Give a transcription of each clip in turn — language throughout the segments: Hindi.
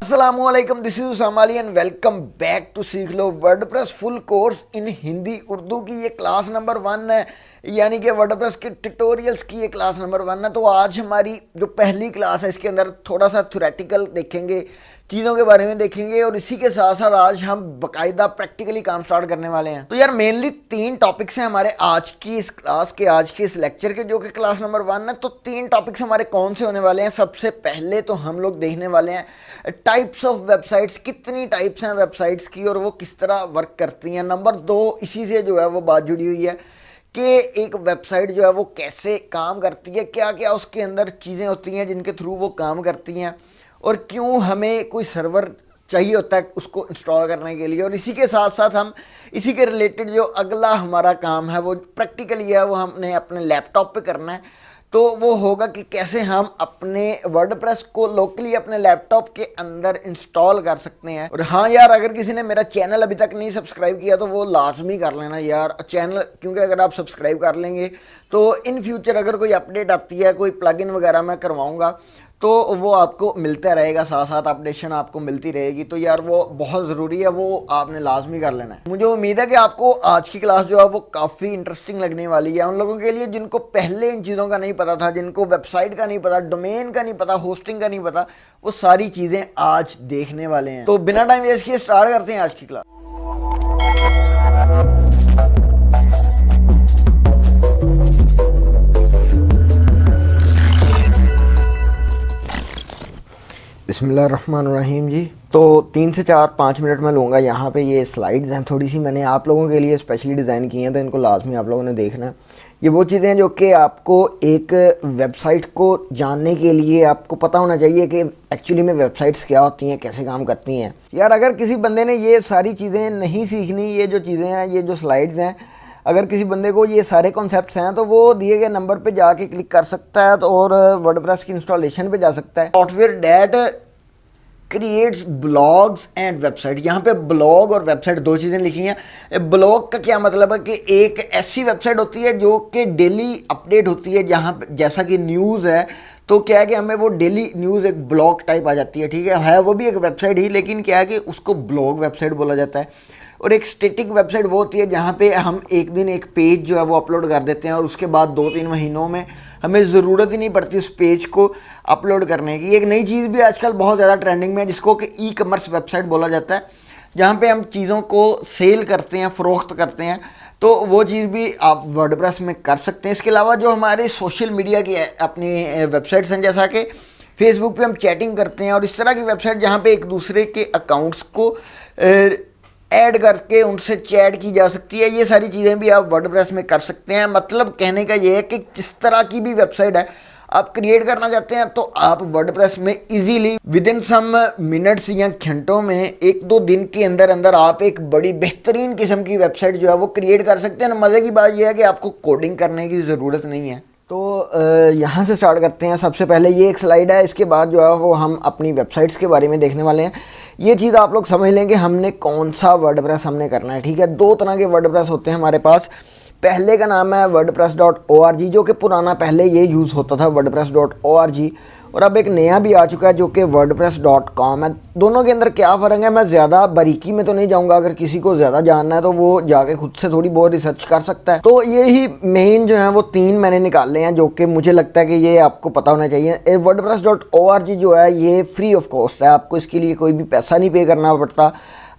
अस्सलामुअलैकुम, this is Usama Ali and welcome back to सीख लो WordPress full course in Hindi Urdu की ये क्लास नंबर 1 है। यानी कि वर्डप्रेस के ट्यूटोरियल्स की ये क्लास नंबर 1 है। तो आज हमारी जो पहली क्लास है इसके अंदर थोड़ा सा थ्योरेटिकल देखेंगे, चीज़ों के बारे में देखेंगे और इसी के साथ साथ आज हम बाकायदा प्रैक्टिकली काम स्टार्ट करने वाले हैं। तो यार मेनली 3 टॉपिक्स हैं हमारे आज की इस क्लास के, आज के इस लेक्चर के, जो कि क्लास नंबर 1 है। तो 3 टॉपिक्स हमारे कौन से होने वाले हैं? सबसे पहले तो हम लोग देखने वाले हैं टाइप्स ऑफ वेबसाइट्स, कितनी टाइप्स हैं वेबसाइट्स की और वो किस तरह वर्क करती हैं। नंबर 2 इसी से जो है वो बात जुड़ी हुई है कि एक वेबसाइट जो है वो कैसे काम करती है, क्या क्या उसके अंदर चीज़ें होती हैं जिनके थ्रू वो काम करती हैं और क्यों हमें कोई सर्वर चाहिए होता है उसको इंस्टॉल करने के लिए। और इसी के साथ साथ हम इसी के रिलेटेड जो अगला हमारा काम है वो प्रैक्टिकली है, वो हमने अपने लैपटॉप पे करना है। तो वो होगा कि कैसे हम अपने वर्डप्रेस को लोकली अपने लैपटॉप के अंदर इंस्टॉल कर सकते हैं। और हाँ यार, अगर किसी ने मेरा चैनल अभी तक नहीं सब्सक्राइब किया तो वो लाजमी कर लेना यार चैनल, क्योंकि अगर आप सब्सक्राइब कर लेंगे तो इन फ्यूचर अगर कोई अपडेट आती है, कोई प्लगइन वगैरह मैं करवाऊँगा तो वो आपको मिलता रहेगा, साथ साथ अपडेशन आपको मिलती रहेगी। तो यार वो बहुत ज़रूरी है, वो आपने लाजमी कर लेना है। मुझे उम्मीद है कि आपको आज की क्लास जो है वो काफ़ी इंटरेस्टिंग लगने वाली है उन लोगों के लिए जिनको पहले इन चीज़ों का नहीं पता था, जिनको वेबसाइट का नहीं पता, डोमेन का नहीं पता, होस्टिंग का नहीं पता। वो सारी चीज़ें आज देखने वाले हैं। तो बिना टाइम वेस्ट किए स्टार्ट करते हैं आज की क्लास। बिस्मिल्लाहिर्रहमानिर्रहीम जी। तो 3 से 4-5 मिनट में लूँगा। यहाँ पे ये स्लाइड्स हैं, थोड़ी सी मैंने आप लोगों के लिए स्पेशली डिज़ाइन की हैं, तो इनको लाजमी आप लोगों ने देखना है। ये वो चीज़ें हैं जो कि आपको एक वेबसाइट को जानने के लिए आपको पता होना चाहिए कि एक्चुअली में वेबसाइट्स क्या होती हैं, कैसे काम करती हैं। यार अगर किसी बंदे ने ये सारी चीज़ें नहीं सीखनी, ये जो चीज़ें हैं, ये जो स्लाइड्स हैं, अगर किसी बंदे को ये सारे कॉन्सेप्ट्स हैं तो वो दिए गए नंबर पे जाके क्लिक कर सकता है तो और वर्डप्रेस की इंस्टॉलेशन पे जा सकता है। Software that creates blogs and website. यहाँ पे ब्लॉग और वेबसाइट 2 चीज़ें लिखी हैं। ब्लॉग का क्या मतलब है कि एक ऐसी वेबसाइट होती है जो कि डेली अपडेट होती है, जहाँ पे जैसा कि न्यूज़ है तो क्या है कि हमें वो डेली न्यूज़ एक ब्लॉग टाइप आ जाती है, ठीक है वो भी एक वेबसाइट ही, लेकिन क्या है कि उसको ब्लॉग वेबसाइट बोला जाता है। और एक स्टैटिक वेबसाइट वो होती है जहाँ पे हम एक दिन एक पेज जो है वो अपलोड कर देते हैं और उसके बाद 2-3 महीनों में हमें ज़रूरत ही नहीं पड़ती उस पेज को अपलोड करने की। एक नई चीज़ भी आजकल बहुत ज़्यादा ट्रेंडिंग में है जिसको कि ई कॉमर्स वेबसाइट बोला जाता है, जहाँ पे हम चीज़ों को सेल करते हैं, फ़रोख्त करते हैं। तो वो चीज़ भी आप वर्डप्रेस में कर सकते हैं। इसके अलावा जो हमारे सोशल मीडिया की अपनी वेबसाइट्स हैं, जैसा कि फेसबुक पे हम चैटिंग करते हैं और इस तरह की वेबसाइट जहाँ पे एक दूसरे के अकाउंट्स को ऐड करके उनसे चैट की जा सकती है, ये सारी चीज़ें भी आप वर्डप्रेस में कर सकते हैं। मतलब कहने का ये है कि जिस तरह की भी वेबसाइट है आप क्रिएट करना चाहते हैं तो आप वर्डप्रेस में easily within some minutes या घंटों में 1-2 दिन के अंदर अंदर आप एक बड़ी बेहतरीन किस्म की वेबसाइट जो है वो क्रिएट कर सकते हैं। मज़े की बात यह है कि आपको कोडिंग करने की ज़रूरत नहीं है। तो यहाँ से स्टार्ट करते हैं। सबसे पहले ये एक स्लाइड है, इसके बाद जो है वो हम अपनी वेबसाइट्स के बारे में देखने वाले हैं। ये चीज़ आप लोग समझ लें कि हमने कौन सा वर्डप्रेस हमने करना है, ठीक है। 2 तरह के वर्डप्रेस होते हैं हमारे पास। पहले का नाम है wordpress.org, जो कि पुराना पहले ये यूज़ होता था wordpress.org, और अब एक नया भी आ चुका है जो कि wordpress.com है। दोनों के अंदर क्या फ़र्क है मैं ज़्यादा बारीकी में तो नहीं जाऊंगा, अगर किसी को ज़्यादा जानना है तो वो जाके खुद से थोड़ी बहुत रिसर्च कर सकता है। तो ये ही मेन जो है वो 3 मैंने निकाले हैं जो कि मुझे लगता है कि ये आपको पता होना चाहिए। wordpress.org जो है ये फ्री ऑफ कॉस्ट है, आपको इसके लिए कोई भी पैसा नहीं पे करना पड़ता।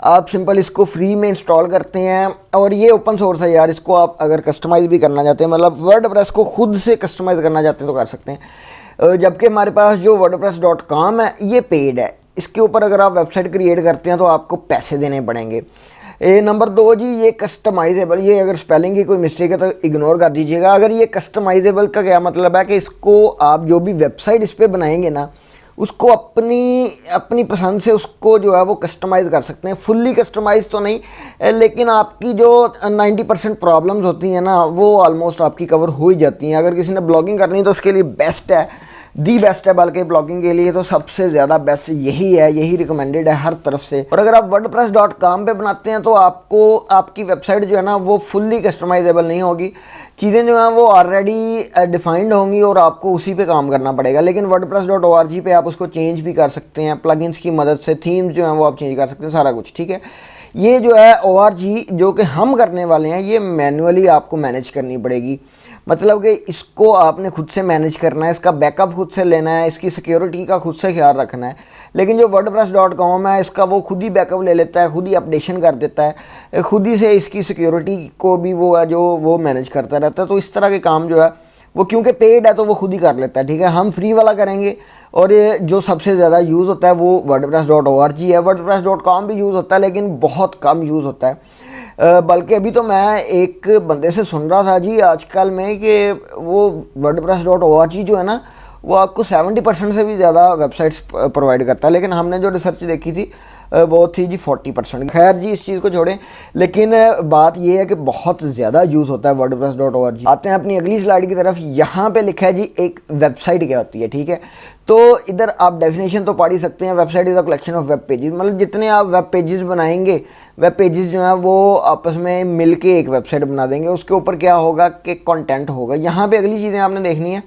आप सिंपल इसको फ्री में इंस्टॉल करते हैं और ये ओपन सोर्स है यार। इसको आप अगर कस्टमाइज़ भी करना चाहते हैं, मतलब वर्डप्रेस को खुद से कस्टमाइज़ करना चाहते हैं तो कर सकते हैं। जबकि हमारे पास जो wordpress.com है ये पेड है। इसके ऊपर अगर आप वेबसाइट क्रिएट करते हैं तो आपको पैसे देने पड़ेंगे। नंबर 2 जी, ये कस्टमाइजेबल, ये अगर स्पेलिंग की कोई मिस्टेक है तो इग्नोर कर दीजिएगा। अगर ये कस्टमाइजेबल का क्या मतलब है कि इसको आप जो भी वेबसाइट इस पर बनाएंगे ना उसको अपनी पसंद से उसको जो है वो कस्टमाइज़ कर सकते हैं। फुल्ली कस्टमाइज़ तो नहीं, लेकिन आपकी जो 90% प्रॉब्लम्स होती हैं ना वो ऑलमोस्ट आपकी कवर हो ही जाती हैं। अगर किसी ने ब्लॉगिंग करनी है तो उसके लिए बेस्ट है, दी बेस्ट है, बल्कि ब्लॉगिंग के लिए तो सबसे ज़्यादा बेस्ट यही है, यही रिकमेंडेड है हर तरफ से। और अगर आप wordpress.com पे बनाते हैं तो आपको आपकी वेबसाइट जो है ना वो फुल्ली कस्टमाइजेबल नहीं होगी, चीज़ें जो हैं वो ऑलरेडी डिफाइंड होंगी और आपको उसी पे काम करना पड़ेगा। लेकिन wordpress.org पे आप उसको चेंज भी कर सकते हैं प्लगइन्स की मदद से, थीम्स जो हैं वो आप चेंज कर सकते हैं, सारा कुछ ठीक है। ये जो है ORG जो कि हम करने वाले हैं, ये मैनुअली आपको मैनेज करनी पड़ेगी। मतलब कि इसको आपने खुद से मैनेज करना है, इसका बैकअप खुद से लेना है, इसकी सिक्योरिटी का खुद से ख्याल रखना है। लेकिन जो wordpress.com है, इसका वो खुद ही बैकअप ले लेता है, खुद ही अपडेशन कर देता है, खुद ही से इसकी सिक्योरिटी को भी वो है जो वो मैनेज करता रहता है। तो इस तरह के काम जो है वो क्योंकि पेड है तो वो खुद ही कर लेता है, ठीक है। हम फ्री वाला करेंगे और ये जो सबसे ज़्यादा यूज़ होता है वो wordpress.org है। wordpress.com भी यूज़ होता है लेकिन बहुत कम यूज़ होता है। बल्कि अभी तो मैं एक बंदे से सुन रहा था जी आजकल में कि वो wordpress.org जो है ना वो आपको 70% से भी ज़्यादा वेबसाइट्स प्रोवाइड करता है। लेकिन हमने जो रिसर्च देखी थी वो थी जी 40%। खैर जी इस चीज़ को छोड़ें, लेकिन बात ये है कि बहुत ज़्यादा यूज़ होता है wordpress.org। आते हैं अपनी अगली स्लाइड की तरफ। यहाँ पे लिखा है जी एक वेबसाइट क्या होती है, ठीक है। तो इधर आप डेफिनेशन तो पढ़ ही सकते हैं। Website is a collection of web pages, मतलब जितने आप वेब पेजेस बनाएंगे, वेब पेजेस जो हैं वो आपस में मिल के एक वेबसाइट बना देंगे। उसके ऊपर क्या होगा कि कंटेंट होगा। यहाँ पे अगली चीज़ें आपने देखनी है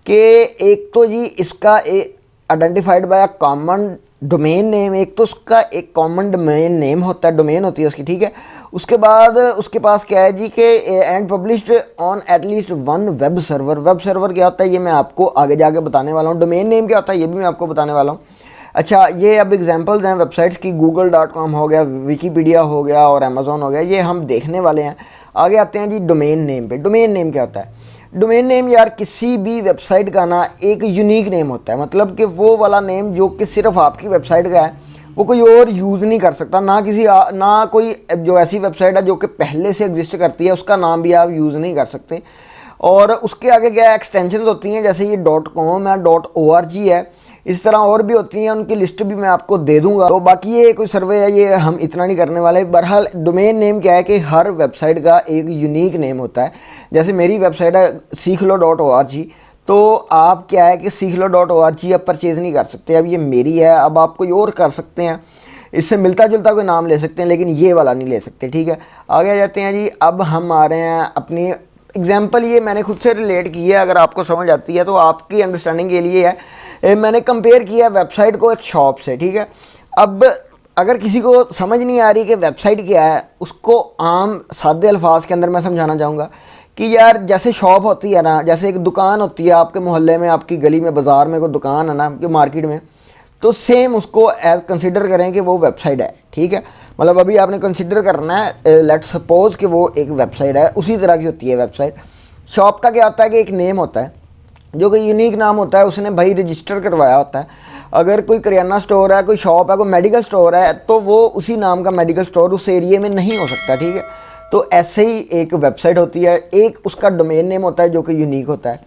कि एक तो जी इसका identified by common domain name, एक तो उसका एक कॉमन डोमेन नेम होता है, डोमेन होती है उसकी, ठीक है। उसके बाद उसके पास क्या है जी कि and published on at least one web server. Web server क्या होता है ये मैं आपको आगे जाके बताने वाला हूँ। डोमेन नेम क्या होता है ये भी मैं आपको बताने वाला हूँ। अच्छा, ये अब एग्जांपल्स हैं वेबसाइट्स की, google.com हो गया, विकीपीडिया हो गया और अमेज़ॉन हो गया, ये हम देखने वाले हैं। आगे आते हैं जी डोमेन नेम पे। डोमेन नेम क्या होता है? डोमेन नेम यार किसी भी वेबसाइट का ना एक यूनिक नेम होता है, मतलब कि वो वाला नेम जो कि सिर्फ आपकी वेबसाइट का है, वो कोई और यूज़ नहीं कर सकता। ना कोई जो ऐसी वेबसाइट है जो कि पहले से एग्जिस्ट करती है उसका नाम भी आप यूज़ नहीं कर सकते। और उसके आगे क्या एक्सटेंशन होती हैं, जैसे ये .com है, .org है, इस तरह और भी होती हैं, उनकी लिस्ट भी मैं आपको दे दूंगा। तो बाकी ये कोई सर्वे है, ये हम इतना नहीं करने वाले। बहरहाल डोमेन नेम क्या है कि हर वेबसाइट का एक यूनिक नेम होता है। जैसे मेरी वेबसाइट है सीखलो.org, तो आप क्या है कि सीखलो.org आप परचेज़ नहीं कर सकते। अब ये मेरी है, अब आप कोई और कर सकते हैं, इससे मिलता जुलता कोई नाम ले सकते हैं, लेकिन ये वाला नहीं ले सकते, ठीक है। आगे आ जाते हैं जी। अब हम आ रहे हैं अपनी एग्जाम्पल, ये मैंने खुद से रिलेट की है, अगर आपको समझ आती है तो आपकी अंडरस्टैंडिंग के लिए है। मैंने कंपेयर किया वेबसाइट को एक शॉप से, ठीक है। अब अगर किसी को समझ नहीं आ रही कि वेबसाइट क्या है, उसको आम सादे अल्फाज के अंदर मैं समझाना चाहूँगा कि यार जैसे शॉप होती है ना, जैसे एक दुकान होती है आपके मोहल्ले में, आपकी गली में, बाज़ार में कोई दुकान है ना, आपकी मार्केट में, तो सेम उसको एज कंसिडर करें कि वो वेबसाइट है, ठीक है। मतलब अभी आपने कंसिडर करना है, लेट्स सपोज कि वो एक वेबसाइट है, उसी तरह की होती है वेबसाइट। शॉप का क्या होता है कि एक नेम होता है जो कि यूनिक नाम होता है, उसने भाई रजिस्टर करवाया होता है। अगर कोई करियाना स्टोर है, कोई शॉप है, कोई मेडिकल स्टोर है, तो वो उसी नाम का मेडिकल स्टोर उस एरिए में नहीं हो सकता, ठीक है। तो ऐसे ही एक वेबसाइट होती है, एक उसका डोमेन नेम होता है जो कि यूनिक होता है।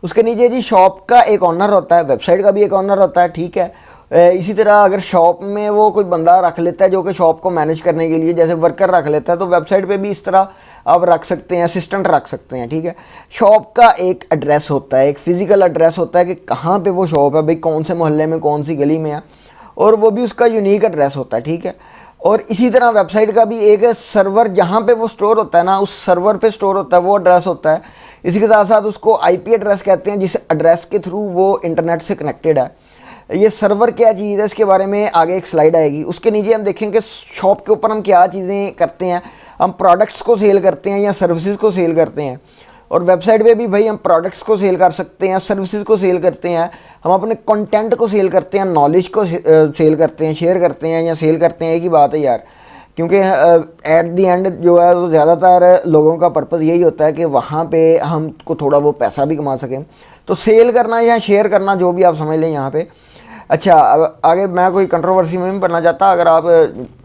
उसके नीचे जी शॉप का एक ऑनर होता है, वेबसाइट का भी एक ऑनर होता है, ठीक है। इसी तरह अगर शॉप में वो कोई बंदा रख लेता है जो कि शॉप को मैनेज करने के लिए, जैसे वर्कर रख लेता है, तो वेबसाइट पे भी इस तरह आप रख सकते हैं, असिस्टेंट रख सकते हैं, ठीक है। शॉप का एक एड्रेस होता है, एक फिजिकल एड्रेस होता है कि कहाँ पे वो शॉप है, भाई कौन से मोहल्ले में, कौन सी गली में है, और वो भी उसका यूनिक एड्रेस होता है, ठीक है। और इसी तरह वेबसाइट का भी एक सर्वर जहाँ पे वो स्टोर होता है ना, उस सर्वर पे स्टोर होता है, वो एड्रेस होता है। इसी के साथ साथ उसको IP एड्रेस कहते हैं, जिस एड्रेस के थ्रू वो इंटरनेट से कनेक्टेड है। ये सर्वर क्या चीज़ है, इसके बारे में आगे एक स्लाइड आएगी। उसके नीचे हम देखेंगे शॉप के ऊपर हम क्या चीज़ें करते हैं, हम प्रोडक्ट्स को सेल करते हैं या सर्विसेज को सेल करते हैं। और वेबसाइट पे भी भाई हम प्रोडक्ट्स को सेल कर सकते हैं, सर्विसेज को सेल करते हैं, हम अपने कंटेंट को सेल करते हैं, नॉलेज को सेल करते हैं, शेयर करते हैं या सेल करते हैं, एक ही बात है यार। क्योंकि एट दी एंड जो है वो ज़्यादातर लोगों का पर्पज़ यही होता है कि वहाँ पे हमको थोड़ा वो पैसा भी कमा सकें। तो सेल करना या शेयर करना, जो भी आप समझ लें यहाँ पे। अच्छा, अब आगे मैं कोई कंट्रोवर्सी में नहीं पढ़ना चाहता, अगर आप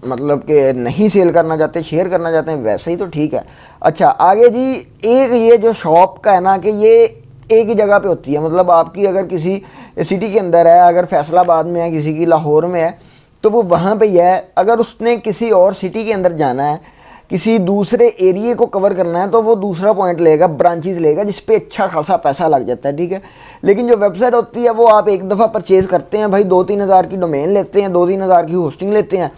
मतलब कि नहीं सेल करना चाहते, शेयर करना चाहते हैं, वैसे ही तो ठीक है। अच्छा आगे जी, एक ये जो शॉप का है ना कि ये एक ही जगह पे होती है, मतलब आपकी अगर किसी सिटी के अंदर है, अगर फैसलाबाद में है, किसी की लाहौर में है, तो वो वहाँ पे ही है। अगर उसने किसी और सिटी के अंदर जाना है, किसी दूसरे एरिए को कवर करना है, तो वो दूसरा पॉइंट लेगा, ब्रांचेस लेगा, जिस पे अच्छा खासा पैसा लग जाता है, ठीक है। लेकिन जो वेबसाइट होती है वो आप एक दफ़ा परचेज़ करते हैं भाई, 2-3 हज़ार की डोमेन लेते हैं, 2-3 हज़ार की होस्टिंग लेते हैं,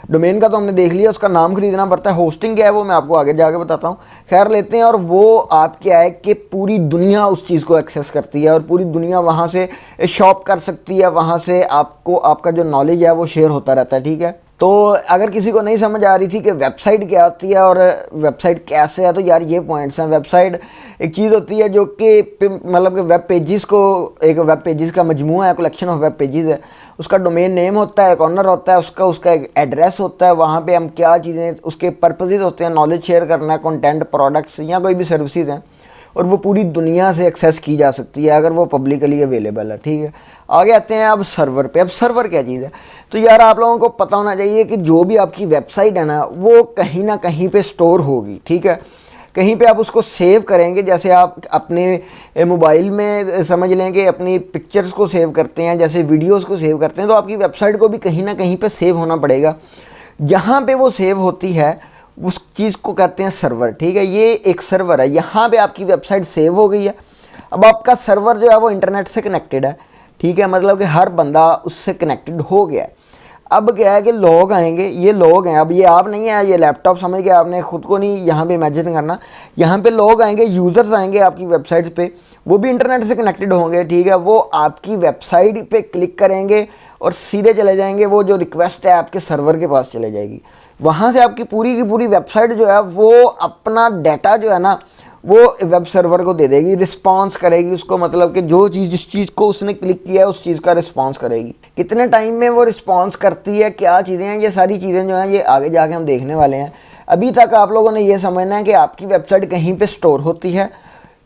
डोमेन का तो हमने देख लिया, उसका नाम खरीदना पड़ता है। होस्टिंग क्या है वो मैं आपको आगे जाके बताता हूँ। खैर लेते हैं, और वो आप क्या है कि पूरी दुनिया उस चीज़ को एक्सेस करती है और पूरी दुनिया वहाँ से शॉप कर सकती है, वहाँ से आपको आपका जो नॉलेज है वो शेयर होता रहता है, ठीक है। तो अगर किसी को नहीं समझ आ रही थी कि वेबसाइट क्या होती है और वेबसाइट कैसे है, तो यार ये पॉइंट्स हैं। वेबसाइट एक चीज़ होती है जो कि मतलब कि वेब पेजेस को, एक वेब पेजेस का मजमूआ है, कलेक्शन ऑफ वेब पेजेस है। उसका डोमेन नेम होता है, एक ऑनर होता है, उसका एक एड्रेस होता है, वहाँ पे हम क्या चीज़ें, उसके पर्पसेस होते हैं, नॉलेज शेयर करना, कंटेंट, प्रोडक्ट्स या कोई भी सर्विसेज हैं, और वो पूरी दुनिया से एक्सेस की जा सकती है अगर वो पब्लिकली अवेलेबल है, ठीक है। आगे आते हैं अब सर्वर पे। अब सर्वर क्या चीज़ है, तो यार आप लोगों को पता होना चाहिए कि जो भी आपकी वेबसाइट है ना वो कहीं ना कहीं पे स्टोर होगी, ठीक है। कहीं पे आप उसको सेव करेंगे, जैसे आप अपने मोबाइल में समझ लें कि अपनी पिक्चर्स को सेव करते हैं, जैसे वीडियोस को सेव करते हैं, तो आपकी वेबसाइट को भी कहीं ना कहीं पे सेव होना पड़ेगा। जहाँ पे वो सेव होती है उस चीज़ को कहते हैं सर्वर, ठीक है। ये एक सर्वर है, यहाँ पे आपकी वेबसाइट सेव हो गई है। अब आपका सर्वर जो है वो इंटरनेट से कनेक्टेड है, ठीक है, मतलब कि हर बंदा उससे कनेक्टेड हो गया है। अब क्या है कि लोग आएंगे, ये लोग हैं, अब ये आप नहीं है, ये लैपटॉप समझ के आपने खुद को नहीं यहाँ पे इमेजिन करना। यहाँ पे लोग आएंगे, यूज़र्स आएंगे आपकी वेबसाइट पे, वो भी इंटरनेट से कनेक्टेड होंगे, ठीक है। वो आपकी वेबसाइट पे क्लिक करेंगे और सीधे चले जाएंगे, वो जो रिक्वेस्ट है आपके सर्वर के पास चले जाएगी। वहाँ से आपकी पूरी की पूरी वेबसाइट जो है वो अपना डाटा जो है ना वो वेब सर्वर को दे देगी, रिस्पॉन्स करेगी उसको, मतलब कि जो चीज़, जिस चीज़ को उसने क्लिक किया है उस चीज़ का रिस्पॉन्स करेगी। कितने टाइम में वो रिस्पॉन्स करती है, क्या चीज़ें हैं, ये सारी चीज़ें जो हैं ये आगे जाके हम देखने वाले हैं। अभी तक आप लोगों ने ये समझना है कि आपकी वेबसाइट कहीं पे स्टोर होती है,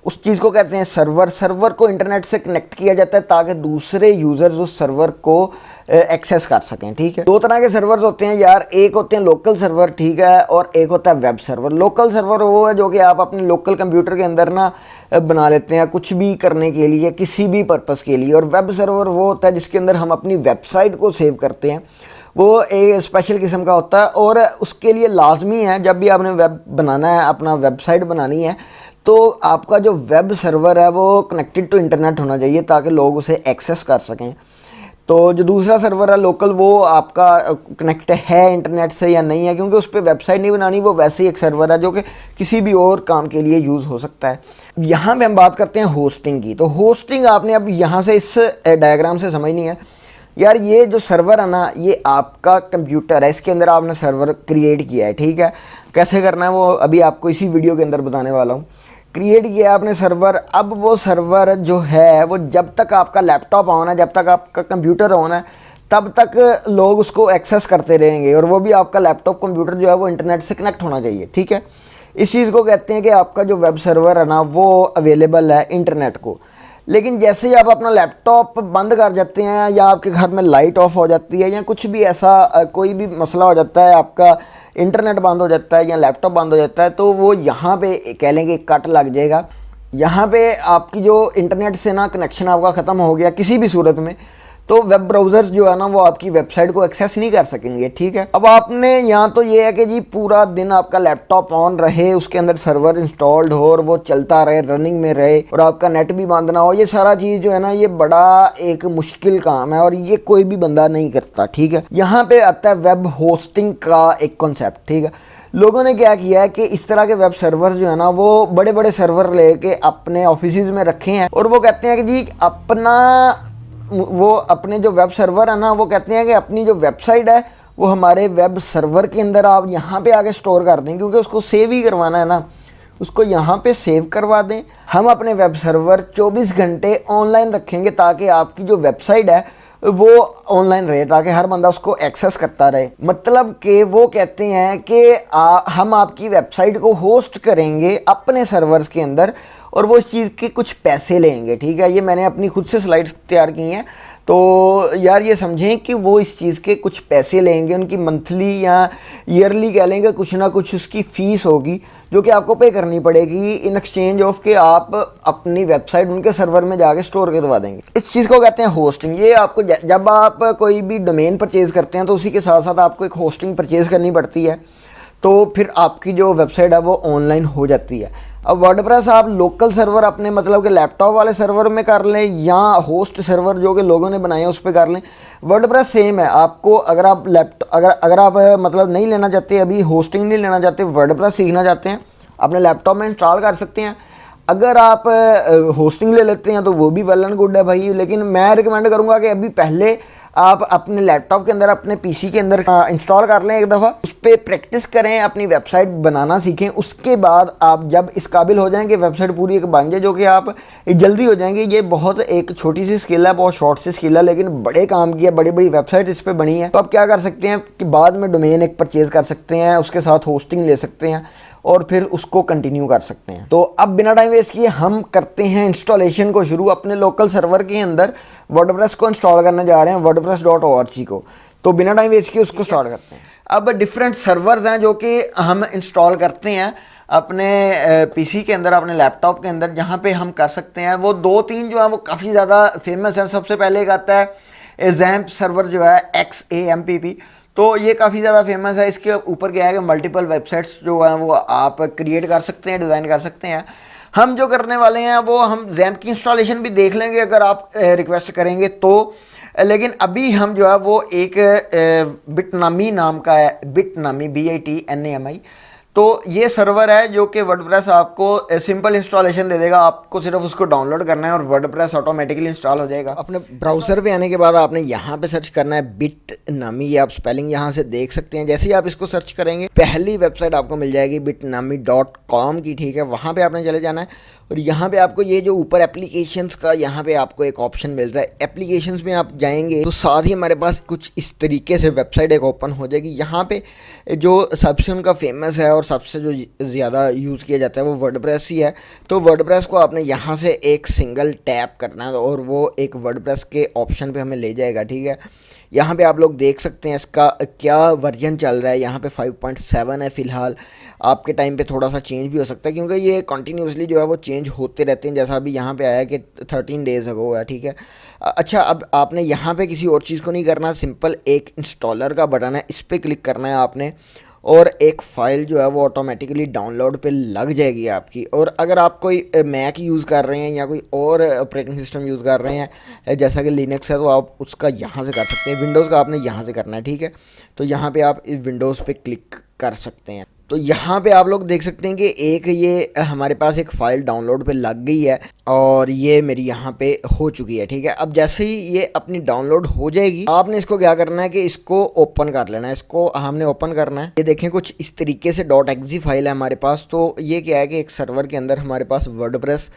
उस चीज़ को कहते हैं सर्वर। सर्वर को इंटरनेट से कनेक्ट किया जाता है ताकि दूसरे यूज़र्स उस सर्वर को एक्सेस कर सकें, ठीक है। दो तरह के सर्वर्स होते हैं यार, एक होते हैं लोकल सर्वर, ठीक है, और एक होता है वेब सर्वर। लोकल सर्वर वो है जो कि आप अपने लोकल कंप्यूटर के अंदर ना बना लेते हैं कुछ भी करने के लिए, किसी भी पर्पज़ के लिए। और वेब सर्वर वो होता है जिसके अंदर हम अपनी वेबसाइट को सेव करते हैं, वो एक स्पेशल किस्म का होता है। और उसके लिए लाजमी है, जब भी आपने वेब बनाना है, अपना वेबसाइट बनानी है, तो आपका जो वेब सर्वर है वो कनेक्टेड टू इंटरनेट होना चाहिए ताकि लोग उसे एक्सेस कर सकें। तो जो दूसरा सर्वर है लोकल, वो आपका कनेक्ट है इंटरनेट से या नहीं है, क्योंकि उस पर वेबसाइट नहीं बनानी, वो वैसे ही एक सर्वर है जो कि किसी भी और काम के लिए यूज़ हो सकता है। यहाँ पे हम बात करते हैं होस्टिंग की। तो होस्टिंग आपने अब यहाँ से इस डायग्राम से समझनी है यार। ये जो सर्वर है ना ये आपका कंप्यूटर है, इसके अंदर आपने सर्वर क्रिएट किया है, ठीक है। कैसे करना है वो अभी आपको इसी वीडियो के अंदर बताने वाला हूँ। क्रिएट किया आपने सर्वर। अब वो सर्वर जो है वो जब तक आपका लैपटॉप ऑन है, जब तक आपका कंप्यूटर ऑन है, तब तक लोग उसको एक्सेस करते रहेंगे, और वो भी आपका लैपटॉप कंप्यूटर जो है वो इंटरनेट से कनेक्ट होना चाहिए, ठीक है। इस चीज़ को कहते हैं कि आपका जो वेब सर्वर है ना वो अवेलेबल है इंटरनेट को। लेकिन जैसे ही आप अपना लैपटॉप बंद कर जाते हैं, या आपके घर में लाइट ऑफ हो जाती है, या कुछ भी ऐसा कोई भी मसला हो जाता है, आपका इंटरनेट बंद हो जाता है या लैपटॉप बंद हो जाता है, तो वो यहाँ पे कह लेंगे कट लग जाएगा। यहाँ पे आपकी जो इंटरनेट से ना कनेक्शन आपका ख़त्म हो गया किसी भी सूरत में, तो वेब ब्राउज़र्स जो है ना वो आपकी वेबसाइट को एक्सेस नहीं कर सकेंगे, ठीक है। अब आपने यहाँ तो ये है कि जी पूरा दिन आपका लैपटॉप ऑन रहे, उसके अंदर सर्वर इंस्टॉल्ड हो और वो चलता रहे, रनिंग में रहे, और आपका नेट भी बंद ना हो। ये सारा चीज़ जो है ना ये बड़ा एक मुश्किल काम है और ये कोई भी बंदा नहीं करता, ठीक है। यहाँ पे आता है वेब होस्टिंग का एक कॉन्सेप्ट, ठीक है। लोगों ने क्या किया है कि इस तरह के वेब सर्वर जो है ना वो बड़े बड़े सर्वर लेके अपने ऑफिसेज में रखे हैं, और वो कहते हैं कि जी अपने जो वेब सर्वर है ना वो कहते हैं कि अपनी जो वेबसाइट है वो हमारे वेब सर्वर के अंदर आप यहाँ पे आके स्टोर कर दें, क्योंकि उसको सेव ही करवाना है ना, उसको यहाँ पे सेव करवा दें। हम अपने वेब सर्वर 24 घंटे ऑनलाइन रखेंगे ताकि आपकी जो वेबसाइट है वो ऑनलाइन रहे, ताकि हर बंदा उसको एक्सेस करता रहे। मतलब कि वो कहते हैं कि हम आपकी वेबसाइट को होस्ट करेंगे अपने सर्वर्स के अंदर, और वो इस चीज़ के कुछ पैसे लेंगे, ठीक है। ये मैंने अपनी खुद से स्लाइड्स तैयार की हैं, तो यार ये समझें कि वो इस चीज़ के कुछ पैसे लेंगे, उनकी मंथली या ईयरली कह लेंगे, कुछ ना कुछ उसकी फ़ीस होगी जो कि आपको पे करनी पड़ेगी इन एक्सचेंज ऑफ के आप अपनी वेबसाइट उनके सर्वर में जाके स्टोर करवा देंगे। इस चीज़ को कहते हैं होस्टिंग। ये आपको जब आप कोई भी डोमेन परचेज़ करते हैं तो उसी के साथ साथ आपको एक होस्टिंग परचेज़ करनी पड़ती है, तो फिर आपकी जो वेबसाइट है वो ऑनलाइन हो जाती है। अब वर्डप्रेस आप लोकल सर्वर अपने मतलब के लैपटॉप वाले सर्वर में कर लें या होस्ट सर्वर जो कि लोगों ने बनाए हैं उस पर कर लें, वर्डप्रेस सेम है। आपको अगर आप लैपटॉप अगर आप मतलब नहीं लेना चाहते, अभी होस्टिंग नहीं लेना चाहते, वर्डप्रेस सीखना चाहते हैं, अपने लैपटॉप में इंस्टॉल कर सकते हैं। अगर आप होस्टिंग ले लेते हैं तो वो भी वेल एंड गुड है भाई, लेकिन मैं रिकमेंड करूँगा कि अभी पहले आप अपने लैपटॉप के अंदर, अपने पीसी के अंदर इंस्टॉल कर लें एक दफ़ा, उस पर प्रैक्टिस करें, अपनी वेबसाइट बनाना सीखें। उसके बाद आप जब इस काबिल हो जाएंगे, वेबसाइट पूरी एक बन जाए, जो कि आप जल्दी हो जाएंगे। ये बहुत एक छोटी सी स्किल है, बहुत शॉर्ट सी स्किल है, लेकिन बड़े काम की है, बड़ी बड़ी वेबसाइट इस पर बनी है। तो आप क्या कर सकते हैं कि बाद में डोमेन एक परचेज कर सकते हैं, उसके साथ होस्टिंग ले सकते हैं और फिर उसको कंटिन्यू कर सकते हैं। तो अब बिना टाइम वेस्ट किए हम करते हैं इंस्टॉलेशन को शुरू। अपने लोकल सर्वर के अंदर वर्डप्रेस को इंस्टॉल करने जा रहे हैं, wordpress.org को। तो बिना टाइम वेस्ट किए उसको स्टार्ट करते हैं। अब डिफरेंट सर्वर्स हैं जो कि हम इंस्टॉल करते हैं अपने पीसी के अंदर, अपने लैपटॉप के अंदर, जहाँ पे हम कर सकते हैं। वो 2-3 जो है वो काफ़ी ज़्यादा फेमस है। सबसे पहले एक आता है XAMPP सर्वर जो है, XAMPP। तो ये काफ़ी ज़्यादा फेमस है। इसके ऊपर क्या है कि मल्टीपल वेबसाइट्स जो हैं वो आप क्रिएट कर सकते हैं, डिज़ाइन कर सकते हैं। हम जो करने वाले हैं वो हम XAMPP की इंस्टॉलेशन भी देख लेंगे अगर आप रिक्वेस्ट करेंगे तो, लेकिन अभी हम जो है वो एक बिटनामी नाम का है, बिटनामी BITNAMI। तो ये सर्वर है जो कि वर्डप्रेस आपको सिंपल इंस्टॉलेशन दे देगा। आपको सिर्फ उसको डाउनलोड करना है और वर्डप्रेस ऑटोमेटिकली इंस्टॉल हो जाएगा। अपने ब्राउज़र पे आने के बाद आपने यहाँ पे सर्च करना है बिटनामी। ये आप स्पेलिंग यहाँ से देख सकते हैं। जैसे ही आप इसको सर्च करेंगे पहली वेबसाइट आपको मिल जाएगी bitnami.com की, ठीक है। वहाँ पे आपने चले जाना है और यहाँ पे आपको ये जो ऊपर एप्लीकेशंस का यहाँ पे आपको एक ऑप्शन मिल रहा है। एप्लीकेशंस में आप जाएंगे तो साथ ही हमारे पास कुछ इस तरीके से वेबसाइट एक ओपन हो जाएगी। यहाँ पे जो सबसे उनका फेमस है और सबसे जो ज़्यादा यूज़ किया जाता है वो वर्डप्रेस ही है। तो वर्डप्रेस को आपने यहाँ से एक सिंगल टैप करना है और वो एक वर्डप्रेस के ऑप्शन पे हमें ले जाएगा, ठीक है। यहाँ पे आप लोग देख सकते हैं इसका क्या वर्जन चल रहा है। यहाँ पे 5.7 है फ़िलहाल। आपके टाइम पे थोड़ा सा चेंज भी हो सकता है क्योंकि ये कंटिन्यूसली जो है वो चेंज होते रहते हैं। जैसा अभी यहाँ पे आया कि 13 डेज़ अगो है, ठीक है। अच्छा, अब आपने यहाँ पे किसी और चीज़ को नहीं करना, सिंपल एक इंस्टॉलर का बटन है, इस पर क्लिक करना है आपने और एक फ़ाइल जो है वो ऑटोमेटिकली डाउनलोड पे लग जाएगी आपकी। और अगर आप कोई मैक यूज़ कर रहे हैं या कोई और ऑपरेटिंग सिस्टम यूज़ कर रहे हैं जैसा कि लिनक्स है, तो आप उसका यहाँ से कर सकते हैं। विंडोज़ का आपने यहाँ से करना है, ठीक है। तो यहाँ पे आप विंडोज़ पे क्लिक कर सकते हैं। तो यहाँ पे आप लोग देख सकते हैं कि एक ये हमारे पास एक फ़ाइल डाउनलोड पे लग गई है और ये मेरी यहाँ पे हो चुकी है, ठीक है। अब जैसे ही ये अपनी डाउनलोड हो जाएगी, आपने इसको क्या करना है कि इसको ओपन कर लेना है। इसको हमने ओपन करना है। ये देखें कुछ इस तरीके से .exe फाइल है हमारे पास। तो ये क्या है कि एक सर्वर के अंदर हमारे पास वर्डप्रेस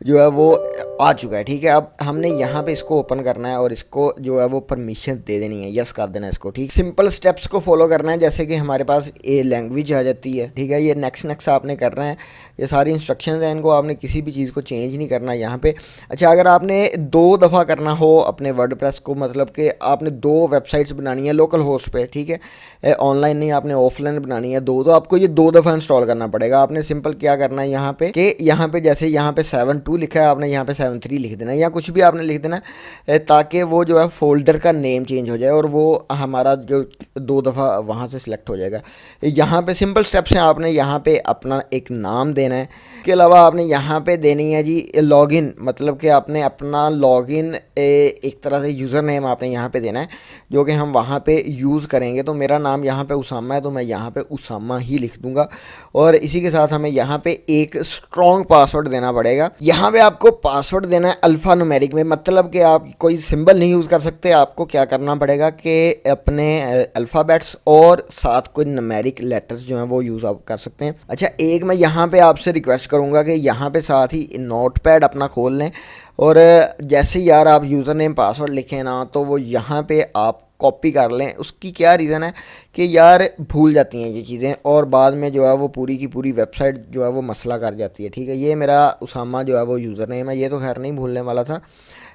जो है वो आ चुका है, ठीक है। अब हमने यहाँ पे इसको ओपन करना है और इसको जो है वो परमिशन दे देनी है, यस कर देना है इसको, ठीक। सिंपल स्टेप्स को फॉलो करना है। जैसे कि हमारे पास ये लैंग्वेज आ जाती है, ठीक है। ये नेक्स्ट आपने करना है। ये सारी इंस्ट्रक्शंस हैं, इनको आपने किसी भी चीज़ को चेंज नहीं करना यहाँ पे। अच्छा, अगर आपने 2 दफ़ा करना हो अपने वर्डप्रेस को, मतलब कि आपने 2 वेबसाइट्स बनानी है लोकल होस्ट पे, ठीक है, ऑनलाइन नहीं, आपने ऑफलाइन बनानी है 2, तो आपको ये 2 दफ़ा इंस्टॉल करना पड़ेगा। आपने सिंपल क्या करना है यहाँ पे कि यहाँ पे जैसे यहाँ पे 7.2 लिखा है, आपने यहाँ पे 7.3 लिख देना है या कुछ भी आपने लिख देना है ताकि वो जो है फोल्डर का नेम चेंज हो जाए और वो हमारा जो 2 दफ़ा वहाँ से सिलेक्ट हो जाएगा। यहाँ पे सिंपल स्टेप्स हैं। आपने यहाँ पे अपना एक नाम देना है। इसके अलावा आपने यहाँ पे देनी है जी लॉगिन, मतलब कि आपने अपना लॉगिन एक तरह से यूज़र नेम आपने यहाँ पे देना है जो कि हम वहाँ पे यूज़ करेंगे। तो मेरा नाम यहाँ पे उसामा है, तो मैं यहाँ पे उसामा ही लिख दूँगा और इसी के साथ हमें यहाँ पे एक स्ट्रॉन्ग पासवर्ड देना पड़ेगा। यहाँ पे आपको पासवर्ड देना है अल्फ़ा न्यूमेरिक में, मतलब कि आप कोई सिंबल नहीं यूज़ कर सकते। आपको क्या करना पड़ेगा कि अपने अल्फ़ाबेट्स और साथ कोई न्यूमेरिक लेटर्स जो हैं वो यूज़ आप कर सकते हैं। अच्छा, एक मैं यहाँ पे आपसे रिक्वेस्ट करूँगा कि यहाँ पे साथ ही नोटपैड अपना खोल लें और जैसे यार आप यूज़र नेम पासवर्ड लिखें ना, तो वो यहाँ पे आप कॉपी कर लें। उसकी क्या रीज़न है कि यार भूल जाती हैं ये चीज़ें और बाद में जो है वो पूरी की पूरी वेबसाइट जो है वो मसला कर जाती है, ठीक है। ये मेरा उसामा जो है वो यूज़र नेम है। ये तो खैर नहीं भूलने वाला था,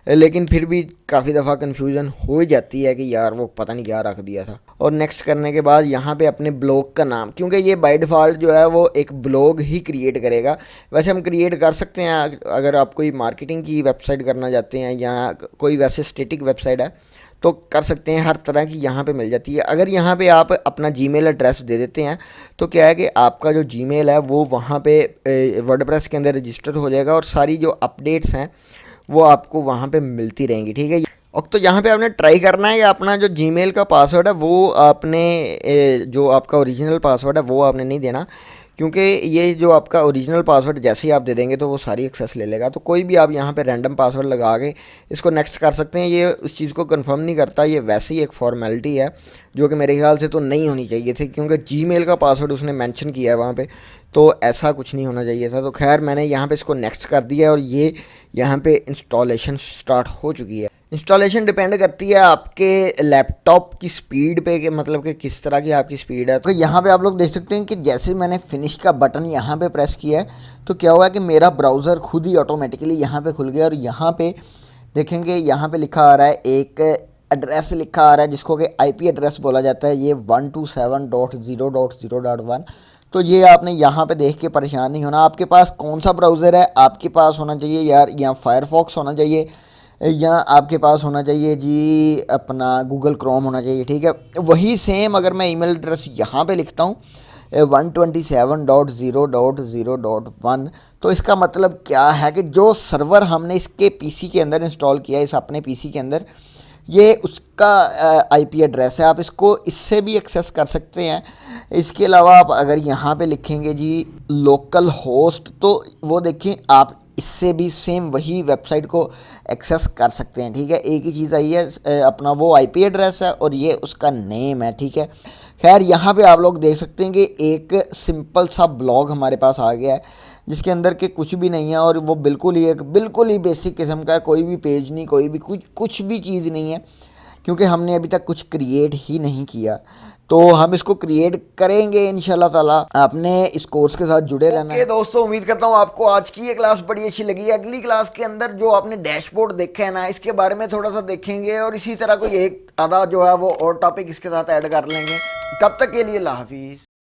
लेकिन फिर भी काफ़ी दफ़ा कन्फ्यूज़न हो जाती है कि यार वो पता नहीं क्या रख दिया था। और नेक्स्ट करने के बाद यहाँ पे अपने ब्लॉग का नाम, क्योंकि ये बाय डिफ़ॉल्ट जो है वो एक ब्लॉग ही क्रिएट करेगा। वैसे हम क्रिएट कर सकते हैं अगर आप कोई मार्केटिंग की वेबसाइट करना चाहते हैं या कोई वैसे स्टैटिक वेबसाइट है तो कर सकते हैं, हर तरह की यहाँ पे मिल जाती है। अगर यहाँ पे आप अपना जीमेल एड्रेस दे देते हैं तो क्या है कि आपका जो जीमेल है वो वहाँ पे वर्डप्रेस के अंदर रजिस्टर हो जाएगा और सारी जो अपडेट्स हैं वो आपको वहाँ पे मिलती रहेंगी, ठीक है। और तो यहाँ पे आपने ट्राई करना है कि अपना जो जीमेल का पासवर्ड है वो आपने जो आपका ओरिजिनल पासवर्ड है वो आपने नहीं देना, क्योंकि ये जो आपका ओरिजिनल पासवर्ड जैसे ही आप दे देंगे तो वो सारी एक्सेस ले लेगा। तो कोई भी आप यहाँ पे रैंडम पासवर्ड लगा के इसको नेक्स्ट कर सकते हैं। ये उस चीज़ को कंफर्म नहीं करता, ये वैसे ही एक फॉर्मेलिटी है जो कि मेरे ख्याल से तो नहीं होनी चाहिए थी, क्योंकि जीमेल का पासवर्ड उसने मेंशन किया है वहाँ पे, तो ऐसा कुछ नहीं होना चाहिए था। तो खैर मैंने यहाँ पे इसको नेक्स्ट कर दिया है और ये यहाँ पे इंस्टॉलेशन स्टार्ट हो चुकी है। इंस्टॉलेशन डिपेंड करती है आपके लैपटॉप की स्पीड पे, कि मतलब कि किस तरह की आपकी स्पीड है। तो यहाँ पे आप लोग देख सकते हैं कि जैसे मैंने फिनिश का बटन यहाँ पे प्रेस किया है तो क्या हुआ कि मेरा ब्राउज़र खुद ही ऑटोमेटिकली यहाँ पे खुल गया और यहाँ पे देखेंगे यहाँ पे लिखा आ रहा है, एक एड्रेस लिखा आ रहा है जिसको कि आईपी एड्रेस बोला जाता है, ये 127.0.0.1। तो ये आपने यहाँ पे देख के परेशान नहीं होना। आपके पास कौन सा ब्राउज़र है, आपके पास होना चाहिए यार या फायरफॉक्स होना चाहिए या आपके पास होना चाहिए जी अपना गूगल क्रोम होना चाहिए, ठीक है। वही सेम अगर मैं ईमेल एड्रेस यहाँ पे लिखता हूँ 127.0.0.1, तो इसका मतलब क्या है कि जो सर्वर हमने इसके पीसी के अंदर इंस्टॉल किया है, इस अपने पीसी के अंदर, ये उसका आईपी एड्रेस है। आप इसको इससे भी एक्सेस कर सकते हैं। इसके अलावा आप अगर यहाँ पे लिखेंगे जी लोकल होस्ट, तो वो देखिए आप इससे भी सेम वही वेबसाइट को एक्सेस कर सकते हैं, ठीक है। एक ही चीज़ आई है, अपना वो आईपी एड्रेस है और ये उसका नेम है, ठीक है। खैर यहाँ पे आप लोग देख सकते हैं कि एक सिंपल सा ब्लॉग हमारे पास आ गया है जिसके अंदर के कुछ भी नहीं है और वो बिल्कुल ही बेसिक किस्म का है, कोई भी पेज नहीं, कोई भी कुछ भी चीज़ नहीं है, क्योंकि हमने अभी तक कुछ क्रिएट ही नहीं किया। तो हम इसको क्रिएट करेंगे इंशाल्लाह ताला। आपने इस कोर्स के साथ जुड़े रहना है। दोस्तों उम्मीद करता हूँ आपको आज की ये क्लास बड़ी अच्छी लगी है। अगली क्लास के अंदर जो आपने डैशबोर्ड देखा है ना, इसके बारे में थोड़ा सा देखेंगे और इसी तरह कोई एक आधा जो है वो और टॉपिक इसके साथ ऐड कर लेंगे। तब तक के लिए अल्लाह हाफिज़।